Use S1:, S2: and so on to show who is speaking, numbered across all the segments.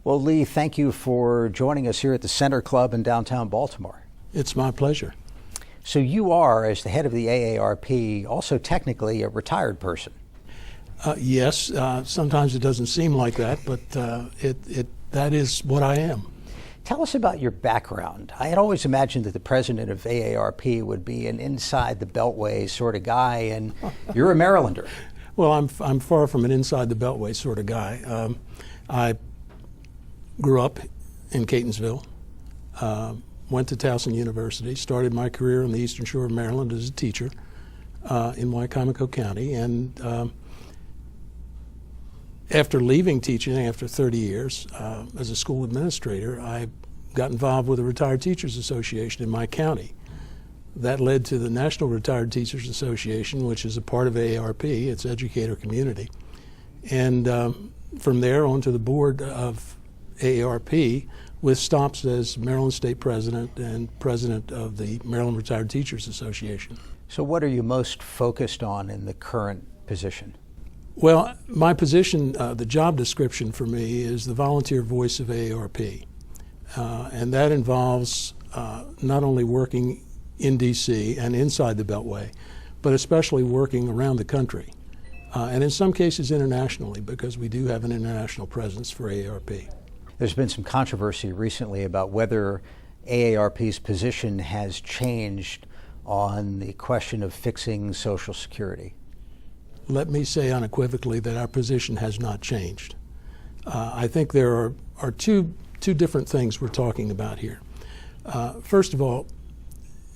S1: Well, Lee, thank you for joining us here at the Center Club in downtown Baltimore.
S2: It's my pleasure.
S1: So you are, as the head of the AARP, also technically a retired person.
S2: Yes, sometimes it doesn't seem like that, but that is what I am.
S1: Tell us about your background. I had always imagined that the president of AARP would be an inside the Beltway sort of guy, and you're a Marylander.
S2: Well, I'm far from an inside the Beltway sort of guy. I grew up in Catonsville, went to Towson University, started my career on the Eastern Shore of Maryland as a teacher in Wycomico County, and after leaving teaching after 30 years as a school administrator, I got involved with the Retired Teachers Association in my county. That led to the National Retired Teachers Association, which is a part of AARP, its educator community. And from there on to the board of AARP, with stops as Maryland State President and President of the Maryland Retired Teachers Association.
S1: So what are you most focused on in the current position?
S2: Well, my position, the job description for me is the volunteer voice of AARP. And that involves not only working in D.C. and inside the Beltway, but especially working around the country. And in some cases internationally, because we do have an international presence for AARP.
S1: There's been some controversy recently about whether AARP's position has changed on the question of fixing Social Security.
S2: Let me say unequivocally that our position has not changed. I think there are two different things we're talking about here. First of all,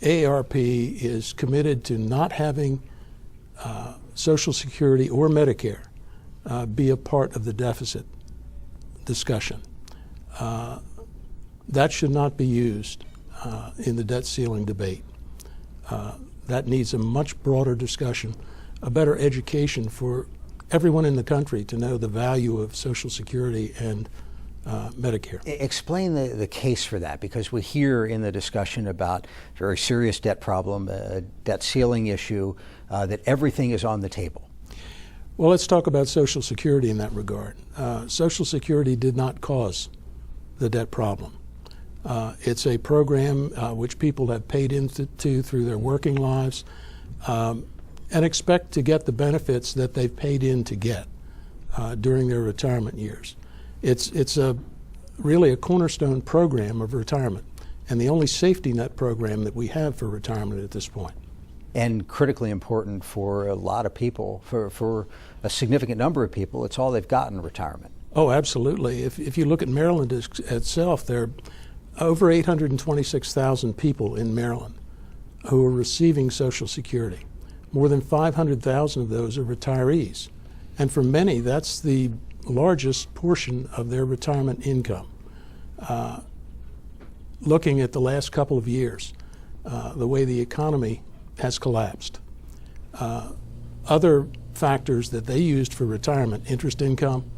S2: AARP is committed to not having Social Security or Medicare be a part of the deficit discussion. That should not be used in the debt ceiling debate. That needs a much broader discussion, a better education for everyone in the country to know the value of Social Security and Medicare.
S1: Explain the case for that, because we hear in the discussion about very serious debt problem, a debt ceiling issue, that everything is on the table.
S2: Well, let's talk about Social Security in that regard. Social Security did not cause the debt problem. It's a program which people have paid into through their working lives and expect to get the benefits that they've paid in to get during their retirement years. It's really a cornerstone program of retirement and the only safety net program that we have for retirement at this point.
S1: And critically important for a lot of people, for a significant number of people, it's all they've got in retirement.
S2: Oh, absolutely. If you look at Maryland itself, there are over 826,000 people in Maryland who are receiving Social Security. More than 500,000 of those are retirees. And for many, that's the largest portion of their retirement income. Looking at the last couple of years, the way the economy has collapsed. Other factors that they used for retirement, interest income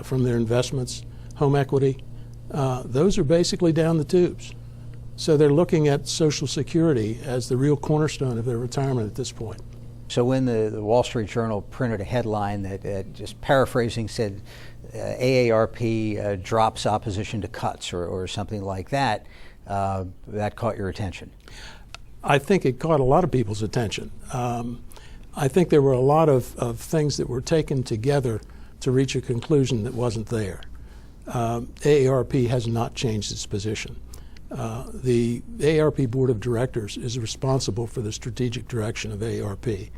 S2: from their investments, home equity, those are basically down the tubes. So they're looking at Social Security as the real cornerstone of their retirement at this point.
S1: So when the Wall Street Journal printed a headline that just paraphrasing said AARP drops opposition to cuts or something like that, that caught your attention?
S2: I think it caught a lot of people's attention. I think there were a lot of things that were taken together to reach a conclusion that wasn't there. AARP has not changed its position. The AARP Board of Directors is responsible for the strategic direction of AARP,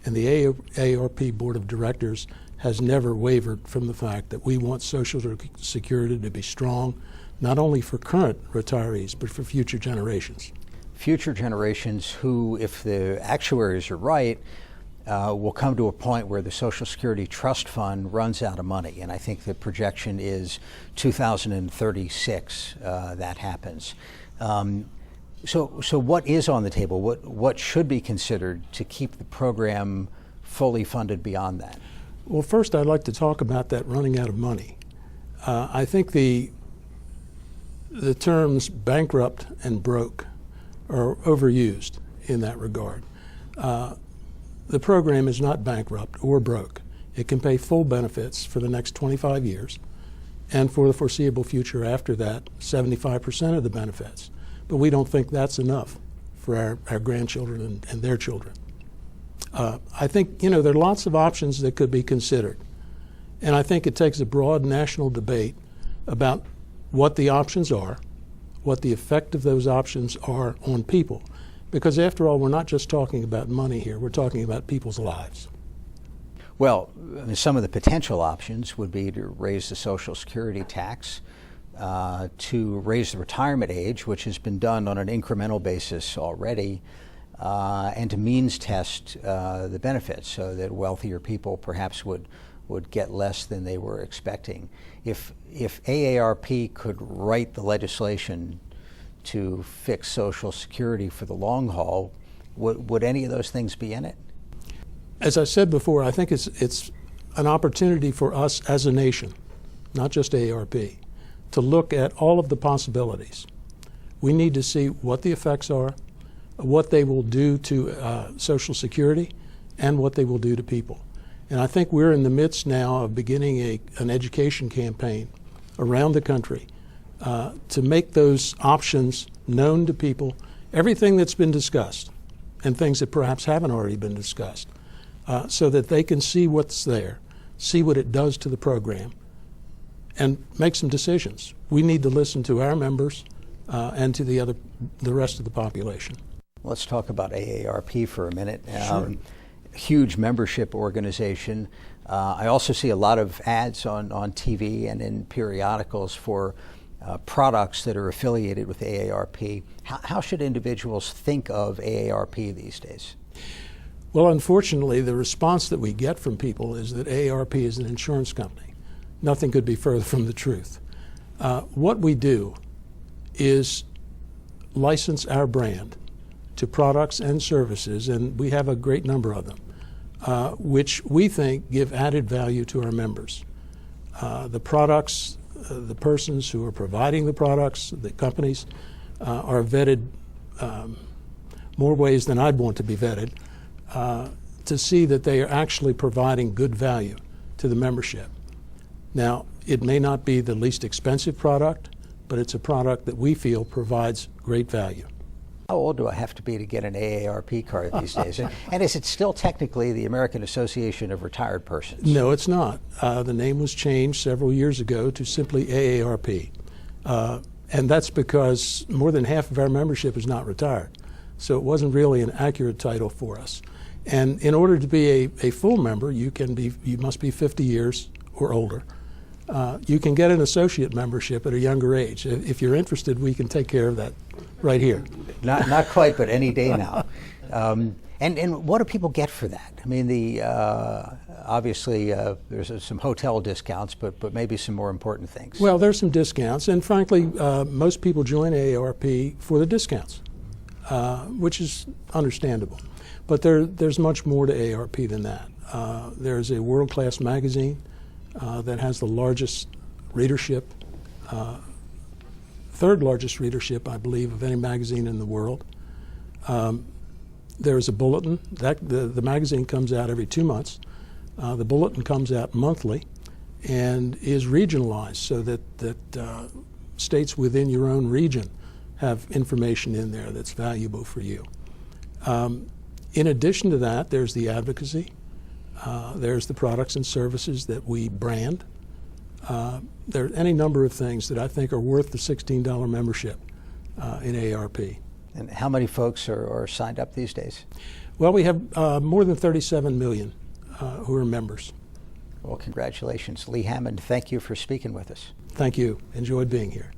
S2: and the AARP Board of Directors has never wavered from the fact that we want Social Security to be strong, not only for current retirees, but for future generations.
S1: Future generations who, if the actuaries are right, will come to a point where the Social Security Trust Fund runs out of money. And I think the projection is 2036 that happens. So what is on the table? What should be considered to keep the program fully funded beyond that?
S2: Well, first I'd like to talk about that running out of money. I think the terms bankrupt and broke are overused in that regard. The program is not bankrupt or broke. It can pay full benefits for the next 25 years, and for the foreseeable future after that, 75% of the benefits. But we don't think that's enough for our grandchildren and their children. I think, there are lots of options that could be considered. And I think it takes a broad national debate about what the options are, what the effect of those options are on people. Because after all, we're not just talking about money here, we're talking about people's lives.
S1: Well, some of the potential options would be to raise the Social Security tax, to raise the retirement age, which has been done on an incremental basis already, and to means test the benefits so that wealthier people perhaps would get less than they were expecting. If AARP could write the legislation to fix Social Security for the long haul, would any of those things be in it?
S2: As I said before, I think it's an opportunity for us as a nation, not just AARP, to look at all of the possibilities. We need to see what the effects are, what they will do to Social Security, and what they will do to people. And I think we're in the midst now of beginning an education campaign around the country to make those options known to people, everything that's been discussed, and things that perhaps haven't already been discussed, so that they can see what's there, see what it does to the program, and make some decisions. We need to listen to our members and to the rest of the population.
S1: Let's talk about AARP for a minute.
S2: Sure.
S1: Huge membership organization. I also see a lot of ads on TV and in periodicals for products that are affiliated with AARP. How should individuals think of AARP these days?
S2: Well, unfortunately, the response that we get from people is that AARP is an insurance company. Nothing could be further from the truth. What we do is license our brand to products and services, and we have a great number of them, which we think give added value to our members. The products, the persons who are providing the products, the companies, are vetted more ways than I'd want to be vetted, to see that they are actually providing good value to the membership. Now, it may not be the least expensive product, but it's a product that we feel provides great value.
S1: How old do I have to be to get an AARP card these days? And is it still technically the American Association of Retired Persons?
S2: No, it's not. The name was changed several years ago to simply AARP. And that's because more than half of our membership is not retired. So it wasn't really an accurate title for us. And in order to be a full member, you must be 50 years or older. You can get an associate membership at a younger age. If you're interested, we can take care of that right here.
S1: Not quite, but any day now. And what do people get for that? I mean, obviously there's some hotel discounts, but maybe some more important things.
S2: Well, there's some discounts, and frankly, most people join AARP for the discounts, which is understandable. But there's much more to AARP than that. There's a world-class magazine that has the largest readership, third largest readership, I believe, of any magazine in the world. There's a bulletin. The magazine comes out every 2 months. The bulletin comes out monthly and is regionalized so that states within your own region have information in there that's valuable for you. In addition to that, there's the advocacy. There's the products and services that we brand. There are any number of things that I think are worth the $16 membership in AARP.
S1: And how many folks are signed up these days?
S2: Well, we have more than 37 million who are members.
S1: Well, congratulations. Lee Hammond, thank you for speaking with us.
S2: Thank you. Enjoyed being here.